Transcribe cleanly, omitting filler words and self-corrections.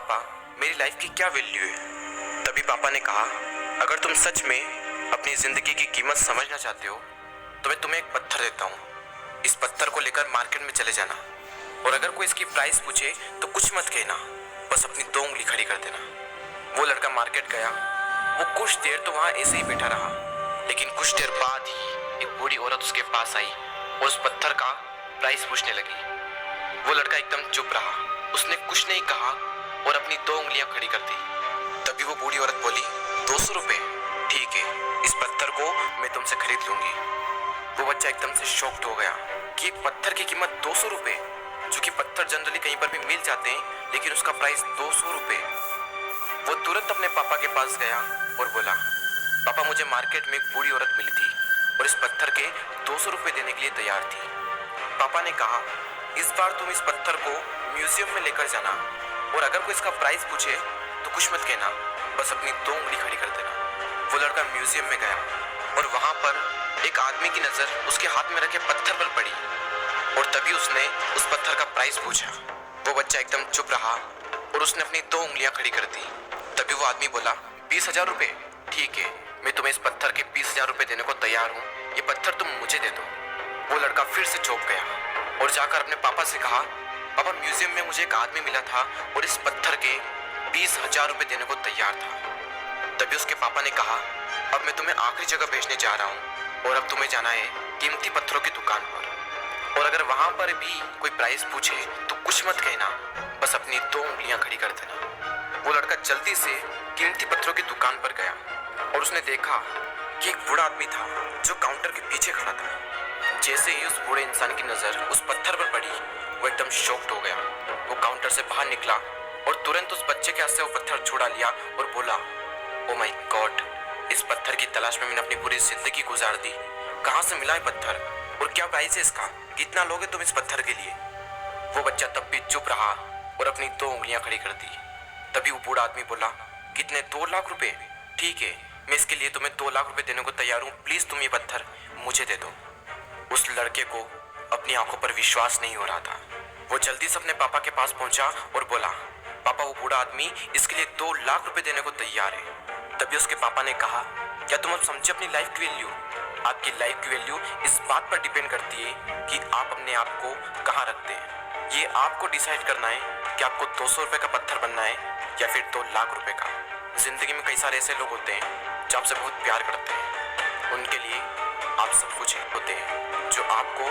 पापा मेरी लाइफ की क्या वैल्यू है। तभी पापा ने कहा, अगर तुम सच में अपनी ज़िंदगी की कीमत समझना चाहते हो तो मैं तुम्हें एक पत्थर देता हूँ। इस पत्थर को लेकर मार्केट में चले जाना और अगर कोई इसकी प्राइस पूछे तो कुछ मत कहना, बस अपनी 2 उंगली खड़ी कर देना। वो लड़का मार्केट गया। वो कुछ देर तो वहाँ ऐसे ही बैठा रहा, लेकिन कुछ देर बाद ही एक बूढ़ी औरत उसके पास आई और उस पत्थर का प्राइस पूछने लगी। वो लड़का एकदम चुप रहा, उसने कुछ नहीं कहा और अपनी 2 उंगलियां खड़ी कर दी। तभी वो बूढ़ी औरत बोली, 200 रुपये, ठीक है, इस पत्थर को मैं तुमसे खरीद लूंगी। वो बच्चा एकदम से शॉक्ड हो गया कि एक पत्थर की कीमत 200 रुपये, जो कि पत्थर जनरली कहीं पर भी मिल जाते हैं, लेकिन उसका प्राइस 200 रुपये। वो तुरंत अपने पापा के पास गया और बोला, पापा मुझे मार्केट में एक बूढ़ी औरत मिली थी और इस पत्थर के 200 रुपये देने के लिए तैयार थी। पापा ने कहा, इस बार तुम इस पत्थर को म्यूजियम में लेकर जाना और अगर कोई इसका प्राइस पूछे तो कुछ मत कहना, बस अपनी 2 उंगली खड़ी कर देना। वो लड़का म्यूजियम में गया और वहां पर एक आदमी की नजर उसके हाथ में रखे पत्थर पर पड़ी और तभी उसने उस पत्थर का प्राइस पूछा। वो बच्चा एकदम चुप रहा और उसने अपनी 2 उंगलियां खड़ी कर दी। तभी वो आदमी बोला, 20,000 रुपये, ठीक है, मैं तुम्हें इस पत्थर के 20,000 रुपये देने को तैयार हूँ, ये पत्थर तुम मुझे दे दो। वो लड़का फिर से चौंक गया और जाकर अपने पापा से कहा, पापा म्यूजियम में मुझे एक आदमी मिला था और इस पत्थर के 20,000 रुपये देने को तैयार था। तभी उसके पापा ने कहा, अब मैं तुम्हें आखिरी जगह भेजने जा रहा हूँ और अब तुम्हें जाना है कीमती पत्थरों की दुकान पर और अगर वहां पर भी कोई प्राइस पूछे तो कुछ मत कहना, बस अपनी 2 उंगलियां खड़ी कर देना। वो लड़का जल्दी से कीमती पत्थरों की दुकान पर गया और उसने देखा कि एक बूढ़ा आदमी था जो काउंटर के पीछे खड़ा था। जैसे ही उस बूढ़े इंसान की नजर उस पत्थर पर पड़ी, वो एकदम शॉक्ड हो गया। वो काउंटर से बाहर निकला और तुरंत उस बच्चे के हाथ से वो पत्थर छुड़ा लिया और बोला, ओ माय गॉड, इस पत्थर की तलाश में मैंने अपनी पूरी जिंदगी गुजार दी। कहाँ से मिला है पत्थर और क्या प्राइस है इसका, कितना लोगे तुम इस पत्थर के लिए। वो बच्चा तब भी चुप रहा और अपनी 2 उंगलियां खड़ी कर दी। तभी वो बूढ़ा आदमी बोला, कितने, 2 लाख रुपए, ठीक है, मैं इसके लिए तुम्हें 2 लाख रुपए देने को तैयार हूँ, प्लीज तुम ये पत्थर मुझे दे दो। उस लड़के को अपनी आंखों पर विश्वास नहीं हो रहा था। वो जल्दी से अपने पापा के पास पहुंचा और बोला, पापा वो बूढ़ा आदमी इसके लिए 2 लाख रुपए देने को तैयार है। तभी उसके पापा ने कहा, क्या तुम अब समझे अपनी लाइफ की वैल्यू? आपकी लाइफ की वैल्यू इस बात पर डिपेंड करती है कि आप अपने आप को कहाँ रखते हैं। ये आपको डिसाइड करना है कि आपको 200 रुपये का पत्थर बनना है या फिर 2 लाख रुपए का। जिंदगी में कई सारे ऐसे लोग होते हैं जो आपसे बहुत प्यार करते हैं, उनके लिए आप सब कुछ होते हैं, जो आपको